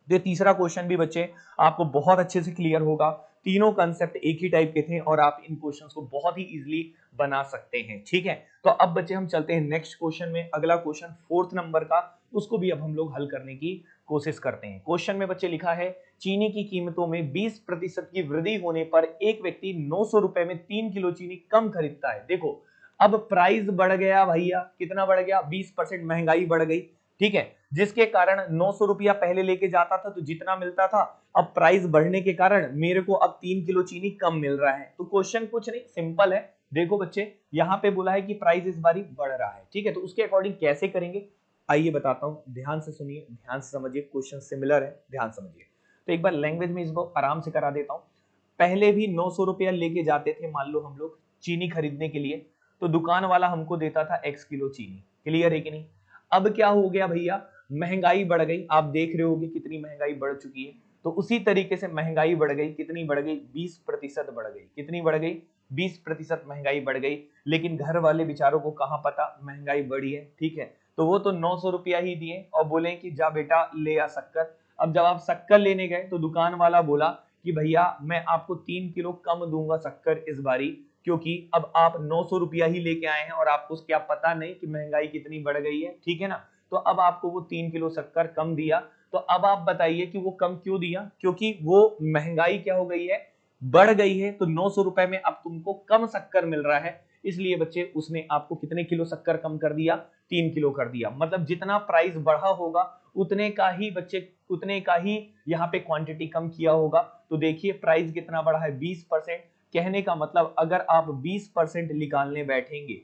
तो तीसरा क्वेश्चन भी बच्चे आपको बहुत अच्छे से क्लियर होगा, तीनों कंसेप्ट एक ही टाइप के थे और आप इन क्वेश्चंस को बहुत ही इजीली बना सकते हैं, ठीक है। तो अब बच्चे हम चलते हैं नेक्स्ट क्वेश्चन में, अगला क्वेश्चन 4th नंबर का, उसको भी अब हम लोग हल करने की कोशिश करते हैं। क्वेश्चन में बच्चे लिखा है चीनी की कीमतों में 20% की वृद्धि होने पर एक व्यक्ति 900 रुपए में 3 किलो चीनी कम खरीदता है। देखो अब प्राइस बढ़ गया भैया, कितना बढ़ गया 20% महंगाई बढ़ गई, ठीक है, जिसके कारण 900 रुपया पहले लेके जाता था तो जितना मिलता था, अब प्राइस बढ़ने के कारण मेरे को अब 3 किलो चीनी कम मिल रहा है। तो क्वेश्चन कुछ नहीं, सिंपल है। देखो बच्चे यहाँ पे बोला है कि प्राइस इस बारी बढ़ रहा है, ठीक है, तो उसके अकॉर्डिंग कैसे करेंगे आइए बताता हूँ, ध्यान से सुनिए, ध्यान से समझिए, क्वेश्चन सिमिलर है, ध्यान समझिए। तो एक बार लैंग्वेज में इसको आराम से करा देता हूँ। पहले भी 900 रुपया लेके जाते थे मान लो हम लोग चीनी खरीदने के लिए, तो दुकान वाला हमको देता था x किलो चीनी, क्लियर है कि नहीं। अब क्या हो गया भैया, महंगाई बढ़ गई, आप देख रहे होगे कितनी महंगाई बढ़ चुकी है। तो उसी तरीके से महंगाई बढ़ गई, कितनी बढ़ गई 20% बढ़ गई, कितनी बढ़ गई 20% महंगाई बढ़ गई। लेकिन घर वाले बेचारों को कहाँ पता महंगाई बढ़ी है, ठीक है, तो वो तो 900 रुपया ही दिए और बोले कि जा बेटा ले आ शक्कर। अब जब आप शक्कर लेने गए तो दुकान वाला बोला कि भैया मैं आपको 3 किलो कम दूंगा शक्कर इस बारी, क्योंकि अब आप 900 रुपया ही लेके आए हैं और आपको क्या पता नहीं कि महंगाई कितनी बढ़ गई है, ठीक है ना। तो अब आपको वो 3 किलो शक्कर कम दिया। तो अब आप बताइए कि वो कम क्यों दिया, क्योंकि वो महंगाई क्या हो गई है, बढ़ गई है। तो 900 रुपए में अब तुमको कम शक्कर मिल रहा है, इसलिए बच्चे उसने आपको कितने किलो शक्कर कम कर दिया, 3 किलो कर दिया। मतलब जितना प्राइस बढ़ा होगा उतने का ही बच्चे, उतने का ही यहाँ पे क्वांटिटी कम किया होगा। तो देखिए प्राइस कितना बढ़ा है 20%, कहने का मतलब अगर आप 20% निकालने बैठेंगे,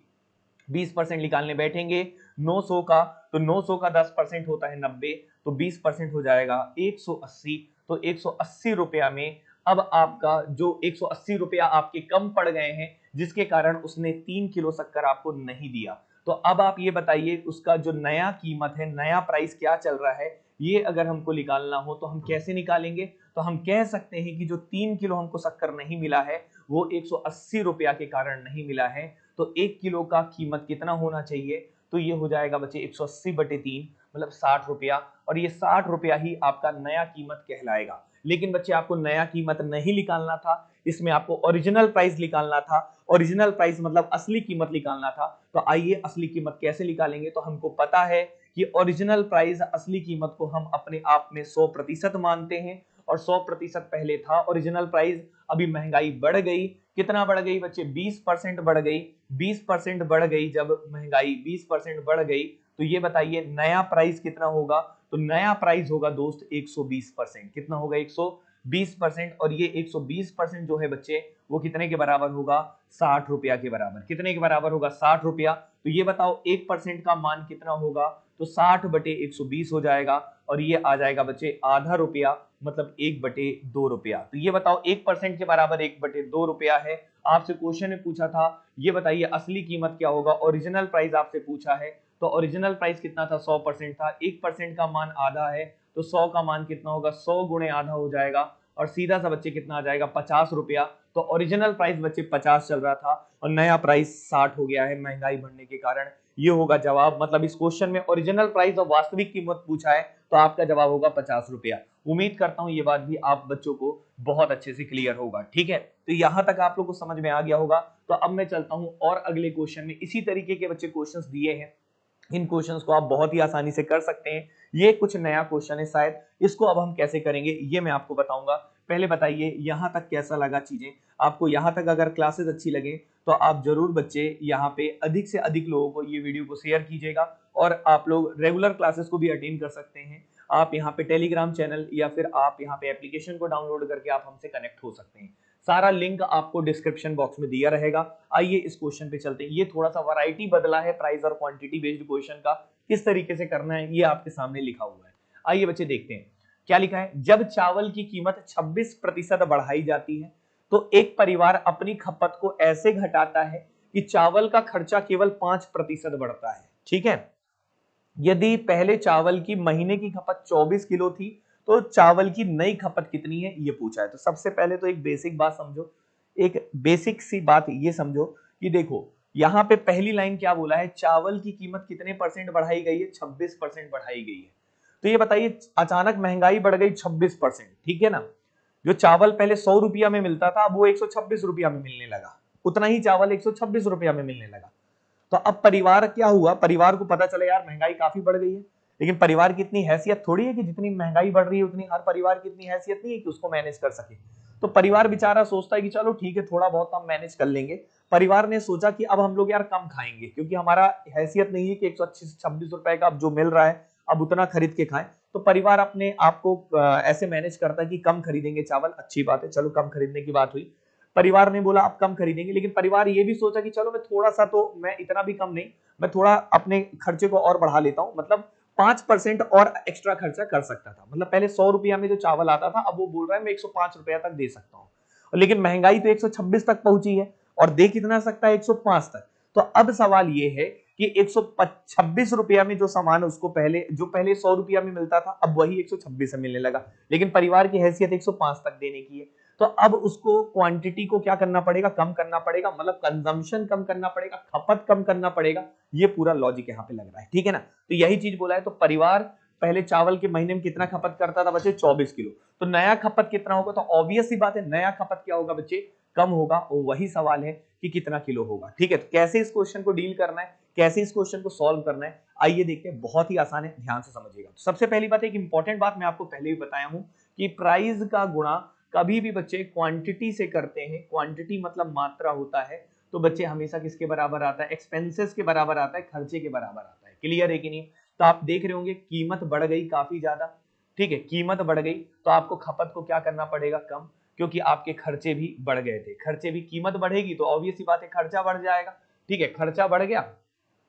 20% निकालने बैठेंगे 900 का, तो 900 का 10% होता है 90, तो 20% हो जाएगा 180। तो 180 रुपया में अब आपका जो 180 रुपया आपके कम पड़ गए हैं, जिसके कारण उसने 3 किलो शक्कर आपको नहीं दिया। तो अब आप ये बताइए उसका जो नया कीमत है, नया प्राइस क्या चल रहा है, ये अगर हमको निकालना हो तो हम कैसे निकालेंगे? तो हम कह सकते हैं कि जो 3 किलो हमको शक्कर नहीं मिला है वो 180 रुपया के कारण नहीं मिला है। तो 1 किलो का कीमत कितना होना चाहिए? तो ये हो जाएगा बच्चे 180 बटे 3 मतलब 60 रुपया, और ये 60 रुपया ही आपका नया कीमत कहलाएगा। लेकिन बच्चे आपको नया कीमत नहीं निकालना था, इसमें आपको ओरिजिनल प्राइस निकालना था। ओरिजिनल प्राइस मतलब असली कीमत निकालना था। तो आइए असली कीमत कैसे निकालेंगे? तो हमको पता है कि ओरिजिनल प्राइस असली कीमत को हम अपने आप में 100% मानते हैं, और 100% पहले था ओरिजिनल प्राइस। अभी महंगाई बढ़ गई, कितना बढ़ गई बच्चे? 20% बढ़ गई। 20% बढ़ गई, जब महंगाई 20% बढ़ गई तो ये बताइए नया प्राइस कितना होगा? तो नया प्राइस होगा दोस्त 120%। कितना होगा? 120%। और ये 120% जो है बच्चे वो कितने के बराबर होगा? 60 रुपया के बराबर। कितने के बराबर होगा? 60 रुपया। तो ये बताओ 1% का मान कितना होगा? तो 60 बटे 120 हो जाएगा, और ये आ जाएगा बच्चे आधा रुपया, मतलब 1/2 रुपया। तो ये बताओ 1% के बराबर 1/2 रुपया है। आपसे क्वेश्चन में पूछा था, ये बताइए असली कीमत क्या होगा? ओरिजिनल प्राइस आपसे पूछा है, तो ओरिजिनल प्राइस कितना था? 100% था। 1% का मान आधा है, तो 100 का मान कितना होगा? 100 गुणे आधा हो जाएगा, और सीधा सा बच्चे कितना आ जाएगा? 50 रुपया। तो ओरिजिनल प्राइस बच्चे 50 चल रहा था, और नया प्राइस 60 हो गया है महंगाई बढ़ने के कारण। ये होगा जवाब। मतलब इस क्वेश्चन में ओरिजिनल प्राइस और वास्तविक कीमत पूछा है, तो आपका जवाब होगा 50 रुपया। उम्मीद करता हूं ये बात भी आप बच्चों को बहुत अच्छे से क्लियर होगा। ठीक है, तो यहां तक आप लोग को समझ में आ गया होगा। तो अब मैं चलता हूं और अगले क्वेश्चन में। इसी तरीके के बच्चे क्वेश्चंस दिए हैं, इन क्वेश्चंस को आप बहुत ही आसानी से कर सकते हैं। ये कुछ नया क्वेश्चन है शायद, इसको अब हम कैसे करेंगे ये मैं आपको बताऊंगा। पहले बताइए यहां तक कैसा लगा चीजें आपको? यहां तक अगर क्लासेस अच्छी लगे तो आप जरूर बच्चे यहाँ पे अधिक से अधिक लोगों को ये वीडियो को शेयर कीजिएगा, और आप लोग रेगुलर क्लासेस को भी अटेंड कर सकते हैं। आप यहाँ पे टेलीग्राम चैनल या फिर आप यहाँ पे एप्लीकेशन को डाउनलोड करके आप हमसे कनेक्ट हो सकते हैं। सारा लिंक आपको डिस्क्रिप्शन बॉक्स में दिया रहेगा। आइए इस क्वेश्चन पे चलते हैं। ये थोड़ा सा वैरायटी बदला है प्राइस और क्वांटिटी बेस्ड क्वेश्चन का, किस तरीके से करना है ये आपके सामने लिखा हुआ है। आइए बच्चे देखते हैं क्या लिखा है। जब चावल की कीमत 26% बढ़ाई जाती है तो एक परिवार अपनी खपत को ऐसे घटाता है कि चावल का खर्चा केवल 5% बढ़ता है। ठीक है, यदि पहले चावल की महीने की खपत 24 किलो थी तो चावल की नई खपत कितनी है ये पूछा है। तो सबसे पहले तो एक बेसिक बात समझो, एक बेसिक सी बात ये समझो कि देखो यहाँ पे पहली लाइन क्या बोला है? चावल की कीमत कितने परसेंट बढ़ाई गई है? 26% बढ़ाई गई है। तो ये बताइए अचानक महंगाई बढ़ गई 26%, ठीक है ना? जो चावल पहले 100 रुपया में मिलता था अब वो 126 रुपया में मिलने लगा, उतना ही चावल 126 रुपया में मिलने लगा। तो अब परिवार क्या हुआ? परिवार को पता चला यार महंगाई काफी बढ़ गई है, लेकिन परिवार की इतनी हैसियत थोड़ी है कि जितनी महंगाई बढ़ रही है उतनी हर परिवार की इतनी हैसियत नहीं है कि उसको मैनेज कर सके। तो परिवार बेचारा सोचता है कि चलो ठीक है थोड़ा बहुत हम मैनेज कर लेंगे। परिवार ने सोचा कि अब हम लोग यार कम खाएंगे, क्योंकि हमारा हैसियत नहीं है कि 126 रुपए का अब जो मिल रहा है अब उतना खरीद के खाएं। तो परिवार अपने आप को ऐसे मैनेज करता है कि कम खरीदेंगे चावल, अच्छी बात है, चलो कम खरीदने की बात हुई। परिवार ने बोला अब कम खरीदेंगे, लेकिन परिवार ये भी सोचा कि चलो मैं थोड़ा सा, तो मैं इतना भी कम नहीं, मैं थोड़ा अपने खर्चे को और बढ़ा लेता हूं, मतलब 5% और एक्स्ट्रा खर्चा कर सकता था। मतलब पहले 100 रुपया में जो चावल आता था अब वो बोल रहा है मैं 105 रुपया तक दे सकता हूँ। लेकिन महंगाई तो 126 तक पहुंची है, और दे कितना सकता है? 105 तक। तो अब सवाल ये है कि 126 रुपया में जो सामान उसको पहले 100 रुपया में मिलता था अब वही 126 में मिलने लगा, लेकिन परिवार की हैसियत 105 तक देने की है। तो अब उसको क्वांटिटी को क्या करना पड़ेगा? कम करना पड़ेगा, मतलब कंजम्पशन कम करना पड़ेगा, खपत कम करना पड़ेगा। ये पूरा लॉजिक यहाँ पे लग रहा है, ठीक है ना? तो यही चीज बोला है। तो परिवार पहले चावल के महीने में कितना खपत करता था बच्चे? 24 किलो। तो नया खपत कितना होगा? तो ऑब्वियस सी बात है नया खपत क्या होगा बच्चे? कम होगा। और वही सवाल है कि कितना किलो होगा। ठीक है, तो कैसे इस क्वेश्चन को डील करना है, कैसे इस क्वेश्चन को सॉल्व करना है, आइए देखते हैं। बहुत ही आसान है, ध्यान से समझिएगा। तो सबसे पहली बात, एक इंपॉर्टेंट बात मैं आपको पहले भी बताया हूं कि प्राइस का गुणा कभी भी बच्चे क्वांटिटी से करते हैं। क्वांटिटी मतलब मात्रा होता है, तो बच्चे हमेशा किसके बराबर आता है? एक्सपेंसेस के बराबर आता है, खर्चे के बराबर आता है। क्लियर है कि नहीं? तो आप देख रहे होंगे कीमत बढ़ गई काफी ज्यादा। ठीक है, कीमत बढ़ गई तो आपको खपत को क्या करना पड़ेगा? कम। क्योंकि आपके खर्चे भी बढ़ गए थे। खर्चे भी, कीमत बढ़ेगी तो ऑब्वियस सी बात है खर्चा बढ़ जाएगा। ठीक है, खर्चा बढ़ गया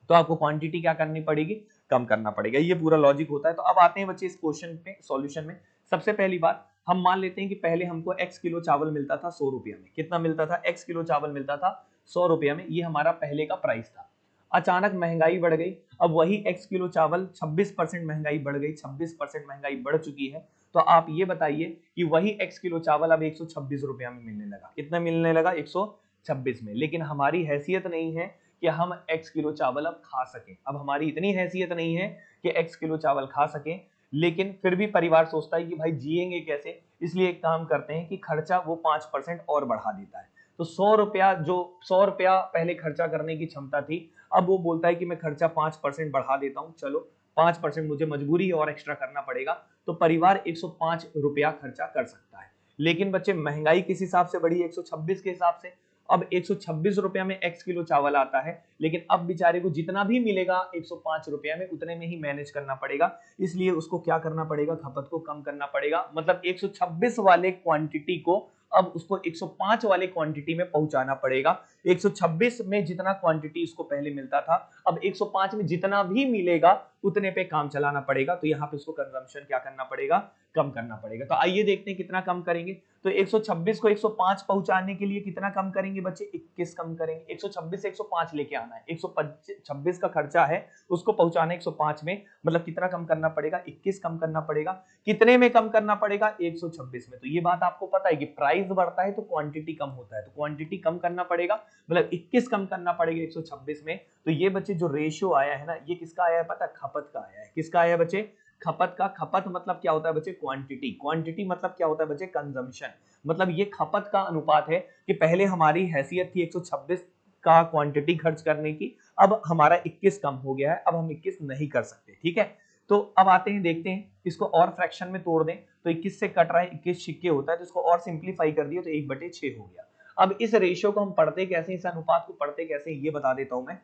तो आपको क्वांटिटी क्या करनी पड़ेगी, कम करना पड़ेगा। ये पूरा लॉजिक होता है। तो अब आते हैं बच्चे इस क्वेश्चन पे सॉल्यूशन में। सबसे पहली बात, हम मान लेते हैं कि पहले हमको x किलो चावल मिलता था 100 रुपया में। कितना मिलता था? x किलो चावल मिलता था 100 रुपया में। ये हमारा पहले का प्राइस था। अचानक महंगाई बढ़ गई, अब वही x किलो चावल 26% महंगाई बढ़ गई, 26% महंगाई बढ़ चुकी है। तो आप ये बताइए कि वही x किलो चावल अब 126 रुपया में मिलने लगा। कितना मिलने लगा? 126 में। लेकिन हमारी हैसियत नहीं है कि हम x किलो चावल अब खा सकें। अब हमारी इतनी हैसियत नहीं है कि x किलो चावल खा सकें, लेकिन फिर भी परिवार सोचता है कि भाई जिएंगे कैसे, इसलिए एक काम करते हैं कि खर्चा वो 5% और बढ़ा देता है। तो 100 रुपया, जो 100 रुपया पहले खर्चा करने की क्षमता थी, अब वो बोलता है कि मैं खर्चा 5% बढ़ा देता हूं। चलो 5% मुझे मजबूरी है और एक्स्ट्रा करना पड़ेगा, तो परिवार 105 रुपया खर्चा कर सकता है। लेकिन बच्चे महंगाई किस हिसाब से बढ़ी? 126 के हिसाब से। अब 126 रुपया में x किलो चावल आता है, लेकिन अब बेचारे को जितना भी मिलेगा 105 रुपया में उतने में ही मैनेज करना पड़ेगा। इसलिए उसको क्या करना पड़ेगा? खपत को कम करना पड़ेगा। मतलब 126 वाले क्वांटिटी को अब उसको 105 वाले क्वांटिटी में पहुंचाना पड़ेगा। 126 में जितना क्वांटिटी उसको पहले मिलता था, अब 105 में जितना भी मिलेगा उतने पे काम चलाना पड़ेगा। तो यहाँ पे उसको कंजम्पशन क्या करना पड़ेगा? कम करना पड़ेगा। तो आइए देखते हैं कितना कम करेंगे। तो 126 को 105 पहुंचाने के लिए कितना कम करेंगे बच्चे? 21 कम करेंगे। 126 से 105 लेके आना है, 126 का खर्चा है उसको पहुंचाना 105 में, मतलब कितना कम करना पड़ेगा? 21 कम करना पड़ेगा। कितने में कम करना पड़ेगा? 126 में। तो ये बात आपको पता है कि प्राइस बढ़ता है तो क्वांटिटी कम होता है, तो क्वांटिटी कम करना पड़ेगा, मतलब 21 कम करना पड़ेगा 126 में। तो ये बच्चे जो रेशियो आया है ना, ये किसका आया है पता है? खपत का आया है। किसका आया है बच्चे? खपत का। खपत मतलब क्या होता है बच्चे? क्वांटिटी। क्वांटिटी मतलब क्या होता है बच्चे? कंजम्पशन। मतलब ये खपत का अनुपात है कि पहले हमारी हैसियत थी 126 का क्वांटिटी खर्च करने की, अब हमारा 21 कम हो गया है, अब हम 21 नहीं कर सकते। ठीक है, तो अब आते हैं, देखते हैं इसको और फ्रैक्शन में तोड़ दें। तो 21 से कट रहा है, 21 छिक्के होता है, तो इसको और सिंप्लीफाई कर दिया तो 1/6 हो गया। अब इस रेशियो को हम पढ़ते कैसे, इस अनुपात को पढ़ते कैसे, ये बता देता हूं मैं।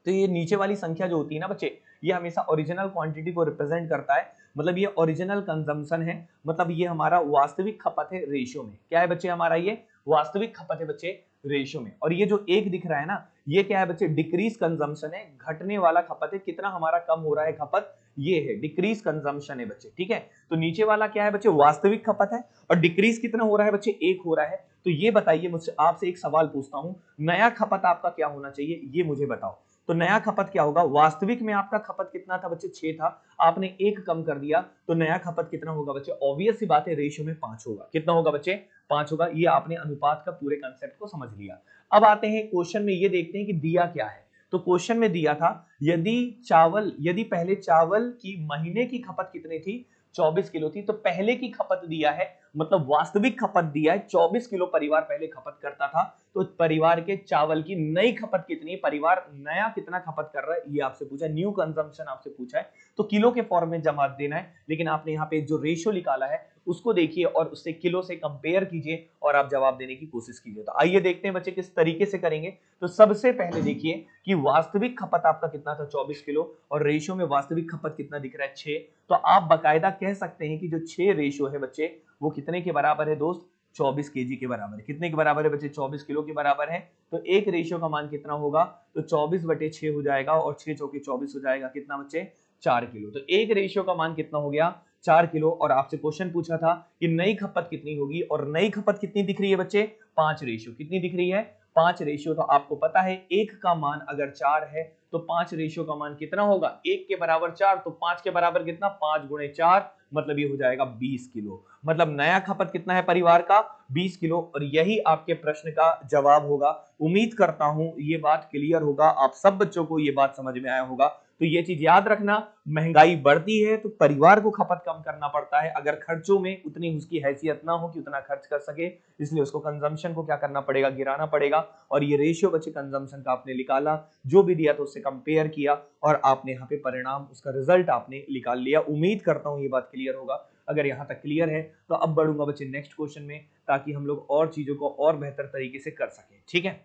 तो ये नीचे वाली संख्या जो होती है ना बच्चे, ये हमेशा ओरिजिनल क्वांटिटी को रिप्रेजेंट करता है। मतलब ये ओरिजिनल कंजम्पशन है, मतलब ये हमारा वास्तविक खपत है रेशियो में। क्या है बच्चे? हमारा ये वास्तविक खपत है बच्चे रेशियो में। और ये जो एक दिख रहा है ना, ये क्या है बच्चे? डिक्रीज कंजम्पशन है, घटने वाला खपत है। कितना हमारा कम हो रहा है खपत? ये है डिक्रीज कंजम्पशन है बच्चे। ठीक है, तो नीचे वाला क्या है बच्चे? वास्तविक खपत है। और डिक्रीज कितना हो रहा है बच्चे? 1 हो रहा है। तो ये बताइए, मुझसे आपसे एक सवाल पूछता हूं, नया खपत आपका क्या होना चाहिए, ये मुझे बताओ। तो नया खपत क्या होगा? वास्तविक में आपका खपत कितना था बच्चे? 6 था, आपने 1 कम कर दिया, तो नया खपत कितना होगा बच्चे? ऑब्वियस सी बात है, रेशियो में 5 होगा। कितना होगा बच्चे? 5 होगा। ये आपने अनुपात का पूरे कंसेप्ट को समझ लिया। अब आते हैं क्वेश्चन में, ये देखते हैं कि दिया क्या है। तो क्वेश्चन में दिया था, यदि पहले चावल की महीने की खपत कितनी थी? 24 किलो थी। तो पहले की खपत दिया है, मतलब वास्तविक खपत दिया है, 24 किलो परिवार पहले खपत करता था। तो परिवार के चावल की नई खपत कितनी है? परिवार नया कितना खपत कर रहा है, ये आपसे पूछा है। न्यू कंजम्पशन आपसे पूछा है, तो किलो के फॉर्म में जमा देना है। लेकिन आपने यहाँ पे जो रेशियो निकाला है उसको देखिए और उससे किलो से कंपेयर कीजिए और आप जवाब देने की कोशिश कीजिए। तो आइए देखते हैं बच्चे किस तरीके से करेंगे। तो सबसे पहले देखिए कि वास्तविक खपत आपका कितना था? 24 किलो, और रेशियो में वास्तविक खपत कितना दिख रहा है? 6। तो आप बकायदा कह सकते हैं कि जो 6 रेशियो है बच्चे, वो कितने के बराबर है दोस्त? 24 केजी के बराबर है। कितने के बराबर है बच्चे? 24 किलो के बराबर है। तो एक रेशियो का मान कितना होगा? तो 24/6 हो जाएगा, और 6 चौके 24 हो जाएगा। कितना बच्चे? 4 किलो। तो एक रेशियो का मान कितना हो गया? 4 किलो। और आपसे क्वेश्चन पूछा था कि नई खपत कितनी होगी, और नई खपत कितनी दिख रही है बच्चे? 5 रेशियो। कितनी दिख रही है? 5 रेशियो। तो आपको पता है 1 का मान अगर 4 है तो 5 रेशियो का मान कितना होगा? 1 के बराबर 4, तो 5 के बराबर कितना? 5 गुणे 4, मतलब ये हो जाएगा 20 किलो। मतलब नया खपत कितना है परिवार का? 20 किलो। और यही आपके प्रश्न का जवाब होगा। उम्मीद करता हूं ये बात क्लियर होगा, आप सब बच्चों को ये बात समझ में आया होगा। तो ये चीज याद रखना, महंगाई बढ़ती है तो परिवार को खपत कम करना पड़ता है। अगर खर्चों में उतनी उसकी हैसियत ना हो कि उतना खर्च कर सके, इसलिए उसको कंजम्पशन को क्या करना पड़ेगा? गिराना पड़ेगा। और ये रेशियो बच्चे कंजम्पशन का आपने निकाला, जो भी दिया तो उससे कंपेयर किया, और आपने यहाँ पे परिणाम, उसका रिजल्ट आपने निकाल लिया। उम्मीद करता हूँ ये बात क्लियर होगा। अगर यहाँ तक क्लियर है तो अब बढ़ूंगा बच्चे नेक्स्ट क्वेश्चन में, ताकि हम लोग और चीजों को और बेहतर तरीके से कर सकें। ठीक है,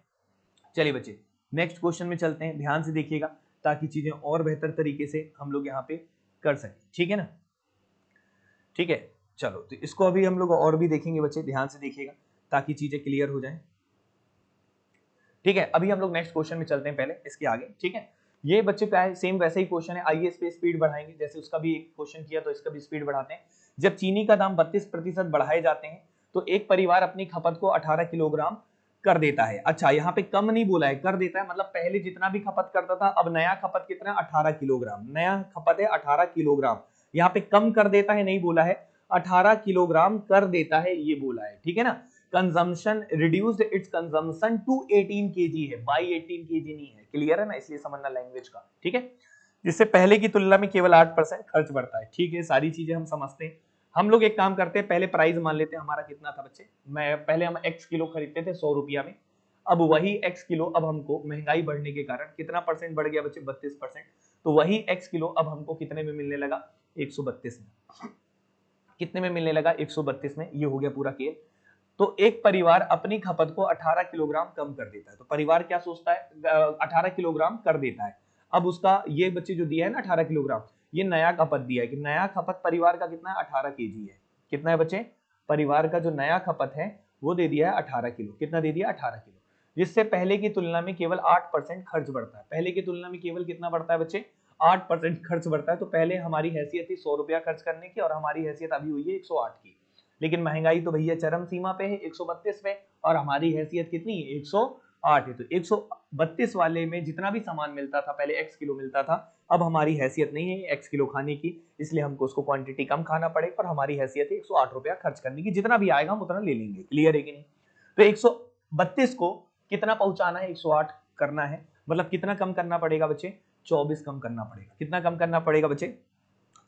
चलिए बच्चे नेक्स्ट क्वेश्चन में चलते हैं। ध्यान से देखिएगा ताकि चीजें और बेहतर तरीके से हम लोग यहाँ पे कर सकें। ठीक है ना? ठीक है, चलो तो इसको अभी हम लोग और भी देखेंगे बच्चे, ध्यान से देखिएगा ताकि चीजें क्लियर हो जाएं। ठीक है, अभी हम लोग नेक्स्ट क्वेश्चन में चलते हैं पहले इसके आगे। ठीक है, ये बच्चे का है सेम वैसा ही क्वेश्चन है, आइए इस पे स्पीड बढ़ाएंगे, जैसे उसका भी एक क्वेश्चन किया तो इसका भी स्पीड बढ़ाते हैं। जब चीनी का दाम 32% बढ़ाए जाते हैं तो एक परिवार अपनी खपत को 18 किलोग्राम कर देता है। अच्छा, यहाँ पे कम नहीं बोला है, कर देता है, मतलब पहले जितना भी खपत करता था अब नया खपत कितना है, 18 किलोग्राम, नया खपत है 18 किलोग्राम। यहाँ पे कम कर देता है नहीं बोला है, 18 किलोग्राम कर देता है ये बोला है। ठीक है ना, consumption reduced it's consumption to 18 KG है, बाई 18 केजी नहीं है। क्लियर है ना, इसलिए समझना लैंग्वेज का। ठीक है, जिससे पहले की तुलना में केवल 8% खर्च बढ़ता है। ठीक है, सारी चीजें हम समझते हैं। हम लोग एक काम करते हैं, पहले प्राइस मान लेते हैं हमारा कितना था बच्चे, मैं पहले हम x किलो खरीदते थे 100 रुपया में, अब वही x किलो अब हमको महंगाई बढ़ने के कारण कितना परसेंट बढ़ गया बच्चे, 32%। तो वही x किलो अब हमको कितने में मिलने लगा, 132 में। कितने में मिलने लगा, 132 में। ये हो गया पूरा खेल। तो एक परिवार अपनी खपत को 18 किलोग्राम कम कर देता है, तो परिवार क्या सोचता है, 18 किलोग्राम कर देता है। अब उसका ये बच्चे जो दिया है ना 18 किलोग्राम, ये नया खपत दिया है कि नया खपत परिवार का कितना है, 18 केजी है। कितना है बच्चे, परिवार का जो नया खपत है वो दे दिया है 18 किलो। कितना दे दिया, 18 किलो, जिससे पहले की तुलना में केवल 8% खर्च बढ़ता है। पहले की तुलना में केवल कितना बढ़ता है बच्चे, 8% खर्च बढ़ता है। तो पहले हमारी हैसियत थी 100 रुपया खर्च करने की और हमारी हैसियत अभी हुई है 108 की, लेकिन महंगाई तो भैया चरम सीमा पे है 132 पे, और हमारी हैसियत कितनी है, 108 है। तो 132 वाले में जितना भी सामान मिलता था, पहले x किलो मिलता था, अब हमारी हैसियत नहीं है x किलो खाने की, इसलिए हमको उसको क्वांटिटी कम खाना पड़े, और हमारी हैसियत है 108 रुपया खर्च करने की, जितना भी आएगा हम उतना ले लेंगे। क्लियर है कि नहीं। तो 132 को कितना पहुंचाना है, 108 करना है, मतलब कितना कम करना पड़ेगा बच्चे, 24 कम करना पड़ेगा। कितना कम करना पड़ेगा बच्चे,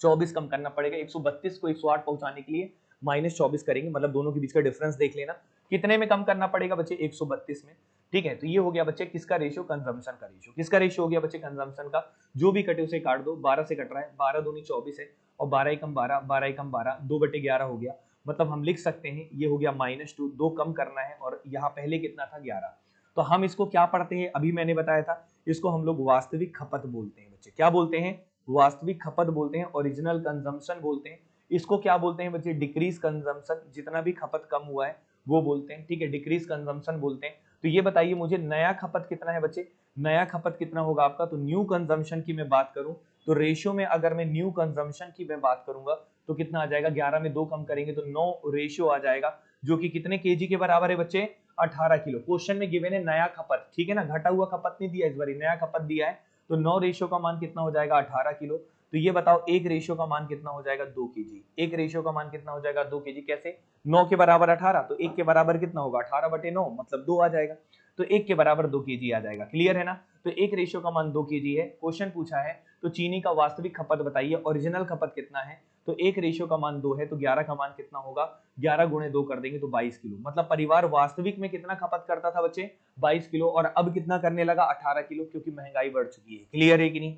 24 कम करना पड़ेगा। 132 को 108 पहुंचाने के लिए -24 करेंगे, मतलब दोनों के बीच का डिफरेंस देख लेना, कितने में कम करना पड़ेगा बच्चे, 132 में। ठीक है, तो ये हो गया बच्चे किसका रेशियो, कंजम्पशन का रेशियो। किसका रेशियो हो गया बच्चे, कंजम्पशन का। जो भी कटे उसे काट दो, 12 से कट रहा है, 12 दूनी 24 है, और 12 एकम 12, 12 एकम 12, 2/11 हो गया। मतलब हम लिख सकते हैं ये हो गया -2, 2 कम करना है, और यहाँ पहले कितना था, 11। तो हम इसको क्या पढ़ते हैं, अभी मैंने बताया था, इसको हम लोग वास्तविक खपत बोलते हैं बच्चे। क्या बोलते हैं, वास्तविक खपत बोलते हैं, ओरिजिनल कंजम्पशन बोलते हैं। इसको क्या बोलते हैं बच्चे, डिक्रीज कंजम्पशन, जितना भी खपत कम हुआ है वो बोलते हैं। ठीक है, डिक्रीज कंजम्पशन बोलते हैं। तो ये बताइए मुझे नया खपत कितना है बच्चे, नया खपत कितना होगा आपका। तो न्यू कंजम्पशन की मैं बात करूं तो रेशियो में अगर मैं न्यू कंजम्पशन की मैं बात करूंगा तो कितना आ जाएगा, 11 में 2 कम करेंगे तो 9 रेशियो आ जाएगा, जो कि कितने केजी के बराबर है बच्चे, 18 किलो। क्वेश्चन में गिवन है नया खपत, ठीक है ना, घटा हुआ खपत नहीं दिया इस बार, नया खपत दिया है। तो 9 रेशियो का मान कितना हो जाएगा, 18 किलो। तो ये बताओ एक रेशियो का मान कितना हो जाएगा, 2 केजी। एक रेशियो का मान कितना हो जाएगा, 2 केजी। कैसे, 9 के बराबर 18, तो 1 के बराबर कितना होगा, 18/9, मतलब 2 आ जाएगा। तो 1 के बराबर 2 केजी आ जाएगा। क्लियर है ना। तो एक रेशियो का मान 2 केजी है। क्वेश्चन पूछा है तो चीनी का वास्तविक खपत बताइए, ओरिजिनल खपत कितना है। तो एक रेशियो का मान 2 है, तो 11 का मान कितना होगा, 11 गुणे 2 कर देंगे तो 22 किलो। मतलब परिवार वास्तविक में कितना खपत करता था बच्चे, 22 किलो, और अब कितना करने लगा, 18 किलो, क्योंकि महंगाई बढ़ चुकी है। क्लियर है कि नहीं।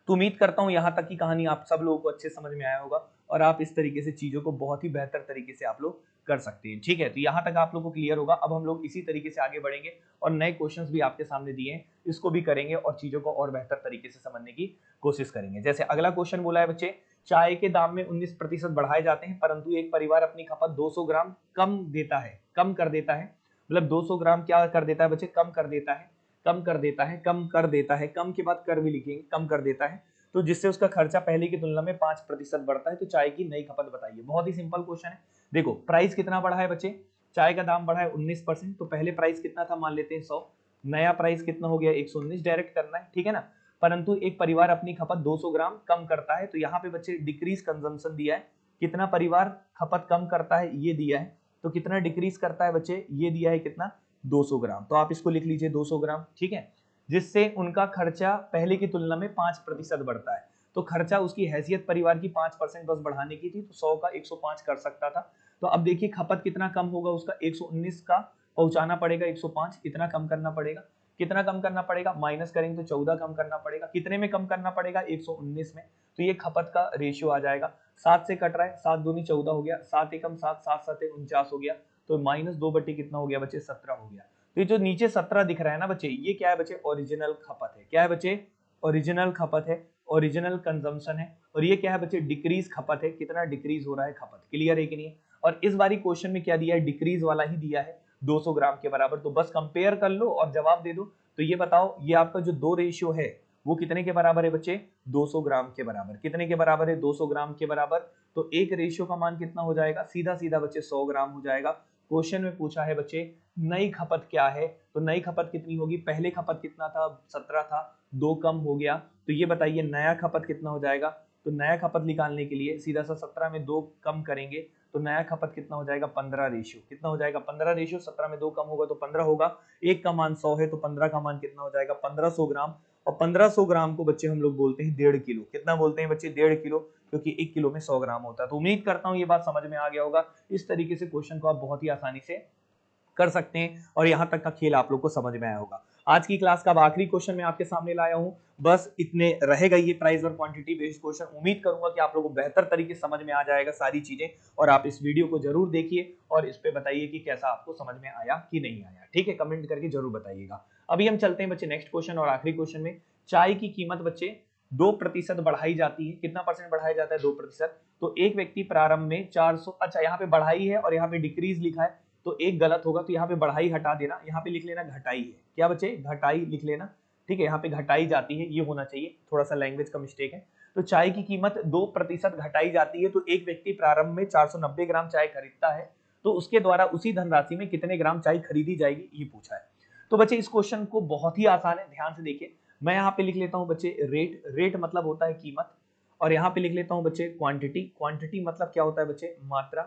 तो उम्मीद करता हूं यहां तक की कहानी आप सब लोगों को अच्छे समझ में आया होगा, और आप इस तरीके से चीजों को बहुत ही बेहतर तरीके से आप लोग कर सकते हैं। ठीक है, तो यहां तक आप लोगों को क्लियर होगा। अब हम लोग इसी तरीके से आगे बढ़ेंगे और नए क्वेश्चंस भी आपके सामने दिए हैं, इसको भी करेंगे और चीजों को और बेहतर तरीके से समझने की कोशिश करेंगे। जैसे अगला क्वेश्चन बोला है बच्चे, चाय के दाम में 19% बढ़ाए जाते हैं, परंतु एक परिवार अपनी खपत 200 ग्राम कम देता है, कम कर देता है। मतलब 200 ग्राम क्या कर देता है बच्चे, कम कर देता है, कम कर देता है, कम कर देता है, कम के बाद कर भी लिखेंगे, कम कर देता है। तो जिससे उसका खर्चा पहले की तुलना में 5% बढ़ता है। तो चाय की नई खपत बताइए। बहुत ही सिंपल क्वेश्चन है। देखो प्राइस कितना बढ़ा है बच्चे, चाय का दाम बढ़ा है 19%, तो पहले प्राइस कितना था, मान लेते हैं 100, नया प्राइस कितना हो गया 119, डायरेक्ट करना है, ठीक है ना। परंतु एक परिवार अपनी खपत 200 ग्राम कम करता है, तो यहाँ पे बच्चे डिक्रीज कंजम्पशन दिया है, कितना परिवार खपत कम करता है ये दिया है, तो कितना डिक्रीज करता है बच्चे ये दिया है, कितना 200 ग्राम। तो आप इसको लिख लीजिए 200 ग्राम, ठीक है, जिससे उनका खर्चा पहले की तुलना में 5% बढ़ता है। तो खर्चा उसकी हैसियत परिवार की 5% बस बढ़ाने की थी, तो 100 का 105 कर सकता था। तो अब देखिए खपत कितना कम होगा उसका, 119 का पहुंचाना पड़ेगा 105, इतना कम करना पड़ेगा। कितना कम करना पड़ेगा, माइनस करेंगे तो 14 कम करना पड़ेगा। कितने में कम करना पड़ेगा, 119 में। तो ये खपत का रेशियो आ जाएगा, 7 से कट रहा है, 7 दूनी 14 हो गया, 7 एकम 7, 7 7 49 हो गया। तो -2 बट्टी कितना हो गया बच्चे, 17 हो गया। तो ये जो नीचे 17 दिख रहा है ना बच्चे, ये क्या है बच्चे, ओरिजिनल खपत है। क्या है बच्चे, ओरिजिनल खपत है। ओरिजिनल कंजम्पशन है, और ये क्या है बच्चे, डिक्रीज खपत है, कितना डिक्रीज हो रहा है खपत। क्लियर है कि नहीं? और इस बारी क्वेश्चन में क्या दिया है, डिक्रीज वाला ही दिया है 200 ग्राम के बराबर। तो बस कंपेयर कर लो और जवाब दे दो। तो ये बताओ, ये आपका जो दो रेशियो है वो कितने के बराबर है बच्चे, 200 ग्राम के बराबर। कितने के बराबर है, 200 ग्राम के बराबर। तो एक रेशियो का मान कितना हो जाएगा, सीधा सीधा बच्चे 100 ग्राम हो जाएगा। क्वेश्चन में पूछा है बच्चे नई खपत क्या है, तो नई खपत कितनी होगी, पहले खपत कितना था, 17 था, 2 कम हो गया। तो ये बताइए नया खपत कितना हो जाएगा। तो नया खपत निकालने के लिए सीधा सा 17 में 2 कम करेंगे तो नया खपत कितना हो जाएगा, 15 रेशियो। कितना हो जाएगा, 15 रेशियो। 17 में 2 कम होगा तो 15 होगा। एक का मान 100 है तो 15 का मान कितना हो जाएगा, 1500 ग्राम। और 1500 ग्राम को बच्चे हम लोग बोलते हैं 1.5 किलो। कितना बोलते हैं बच्चे, 1.5 किलो, क्योंकि 1 किलो में 100 ग्राम होता है। तो उम्मीद करता हूं ये बात समझ में आ गया होगा। इस तरीके से क्वेश्चन को आप बहुत ही आसानी से कर सकते हैं और यहां तक का खेल आप लोग को समझ में आया होगा। आज की क्लास का अब आखिरी क्वेश्चन मैं आपके सामने लाया हूं। बस इतने रहेगा ये प्राइस और क्वांटिटी बेस्ड क्वेश्चन। उम्मीद करूंगा कि आप लोगों को बेहतर तरीके से समझ में आ जाएगा सारी चीजें, और आप इस वीडियो को जरूर देखिए और इस पे बताइए कि कैसा आपको समझ में आया कि नहीं आया। ठीक है, कमेंट करके जरूर बताइएगा। अभी हम चलते हैं बच्चे नेक्स्ट क्वेश्चन और आखिरी क्वेश्चन में। चाय की कीमत बच्चे 2% बढ़ाई जाती है। कितना परसेंट बढ़ाया जाता है, 2%। तो एक व्यक्ति प्रारंभ में 400, अच्छा यहाँ पे बढ़ाई है और यहाँ पे डिक्रीज लिखा है तो एक गलत होगा। तो यहाँ पे बढ़ाई हटा देना, यहाँ पे लिख लेना घटाई है। क्या बच्चे, घटाई लिख लेना। ठीक है, यहाँ पे घटाई जाती है, ये होना चाहिए। थोड़ा सा लैंग्वेज का मिस्टेक है। तो चाय की कीमत 2% घटाई जाती है। तो एक व्यक्ति प्रारंभ में 490 ग्राम चाय खरीदता है तो उसके द्वारा उसी धनराशि में कितने ग्राम चाय खरीदी जाएगी, ये पूछा है। तो बच्चे इस क्वेश्चन को बहुत ही आसान है, ध्यान से देखिए। मैं यहाँ पे लिख लेता हूँ बच्चे रेट। रेट मतलब होता है कीमत। और यहाँ पे लिख लेता हूँ बच्चे क्वांटिटी। क्वांटिटी मतलब क्या होता है बच्चे, मात्रा।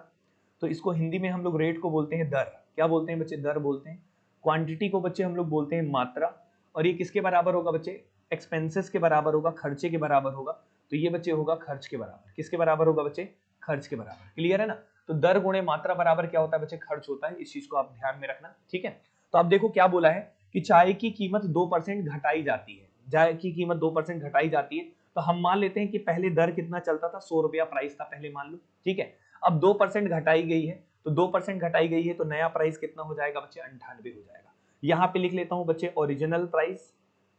तो इसको हिंदी में हम लोग रेट को बोलते हैं दर। क्या बोलते हैं बच्चे, दर बोलते हैं। क्वांटिटी को बच्चे हम लोग बोलते हैं मात्रा। और ये किसके बराबर होगा बच्चे, एक्सपेंसेस के बराबर होगा, खर्चे के बराबर होगा। तो ये बच्चे होगा खर्च के बराबर। किसके बराबर होगा बच्चे, खर्च के बराबर। क्लियर है ना? तो दर गुणे मात्रा बराबर क्या होता है बच्चे, खर्च होता है। इस चीज को आप ध्यान में रखना। ठीक है, तो आप देखो क्या बोला है कि चाय की कीमत 2% घटाई जाती है। चाय की कीमत 2% घटाई जाती है। तो हम मान लेते हैं कि पहले दर कितना चलता था, 100 रुपया प्राइस था पहले, मान लो। ठीक है, अब 2% घटाई गई है। तो 2% घटाई गई है तो नया प्राइस कितना हो जाएगा बच्चे, 98 हो जाएगा। यहाँ पे लिख लेता हूँ बच्चे ओरिजिनल प्राइस।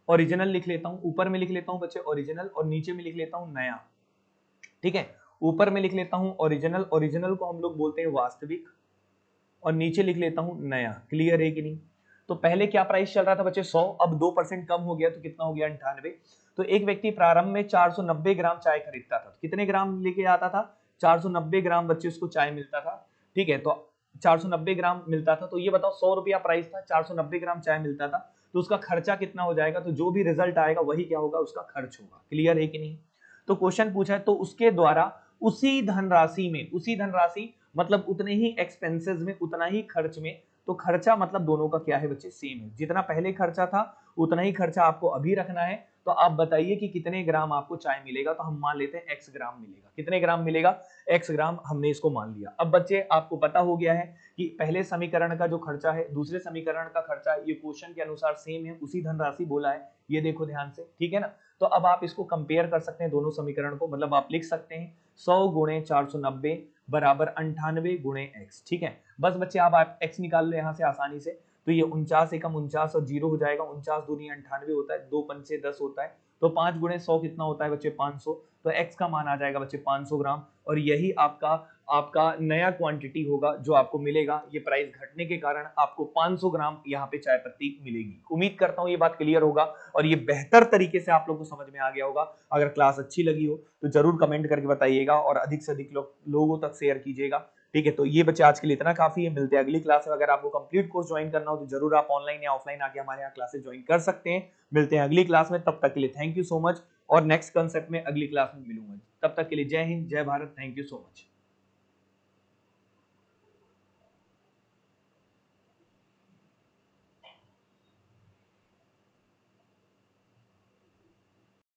ओरिजिनल लिख लेता हूँ, ऊपर में लिख लेता हूँ बच्चे ओरिजिनल, और नीचे में लिख लेता हूँ नया। ठीक है, ऊपर में लिख लेता हूँ ओरिजिनल। ओरिजिनल को हम लोग बोलते हैं वास्तविक, और नीचे लिख लेता हूँ नया। क्लियर है कि नहीं? तो पहले क्या प्राइस चल रहा था बच्चे, 100। अब 2% कम हो गया तो कितना हो गया, 98। तो एक व्यक्ति प्रारंभ में 490 ग्राम चाय खरीदता था। कितने ग्राम लेके आता था, 490 ग्राम बच्चे उसको चाय मिलता था। ठीक है, तो 490 ग्राम मिलता था। तो ये बताओ 100 रुपया प्राइस था, 490 ग्राम चाय मिलता था, तो उसका खर्चा कितना हो जाएगा। तो जो भी रिजल्ट आएगा वही क्या होगा, उसका खर्च होगा। क्लियर है कि नहीं? तो क्वेश्चन पूछा है तो उसके द्वारा उसी धनराशि में, उसी धनराशि मतलब उतने ही एक्सपेंसेस में, उतना ही खर्च में। तो खर्चा मतलब दोनों का क्या है बच्चे, सेम है। जितना पहले खर्चा था उतना ही खर्चा आपको अभी रखना है। तो आप बताइए कि कितने ग्राम आपको चाय मिलेगा। तो हम मान लेते हैं x ग्राम मिलेगा। कितने ग्राम मिलेगा, x ग्राम। हमने इसको मान लिया। अब बच्चे आपको पता हो गया है कि पहले समीकरण का जो खर्चा है, दूसरे समीकरण का खर्चा है, ये क्वेश्चन के अनुसार सेम है, उसी धनराशि बोला है। ये देखो ध्यान से, ठीक है ना? तो अब आप इसको कंपेयर कर सकते हैं दोनों समीकरण को। मतलब आप लिख सकते हैं 100 गुणे 490 बराबर 98 गुणे x। ठीक है, बस बच्चे आप x निकाल लो यहाँ से आसानी से। तो ये 49 एकम 49 और 0 हो जाएगा। 49 दूनी 98 होता है, 2 पंचे 10 होता है। तो 5 गुणे 100 कितना होता है बच्चे, 500। तो x का मान आ जाएगा बच्चे 500 ग्राम। और यही आपका आपका नया क्वांटिटी होगा जो आपको मिलेगा। ये प्राइस घटने के कारण आपको 500 ग्राम यहाँ पे चाय पत्ती मिलेगी। उम्मीद करता हूँ ये बात क्लियर होगा और ये बेहतर तरीके से आप लोगों को समझ में आ गया होगा। अगर क्लास अच्छी लगी हो तो जरूर कमेंट करके बताइएगा और अधिक से अधिक लोगों तक शेयर कीजिएगा। ठीक है, तो ये बच्चे आज के लिए इतना काफी है। मिलते हैं अगली क्लास में। अगर आपको कंप्लीट कोर्स ज्वाइन करना हो तो जरूर आप ऑनलाइन या ऑफलाइन आके हमारे यहाँ क्लासेस ज्वाइन कर सकते हैं। मिलते हैं अगली क्लास में, तब तक के लिए थैंक यू सो मच। और नेक्स्ट कंसेप्ट में अगली क्लास में मिलूंगा। तब तक के लिए जय हिंद, जय Bharat, thank you so much.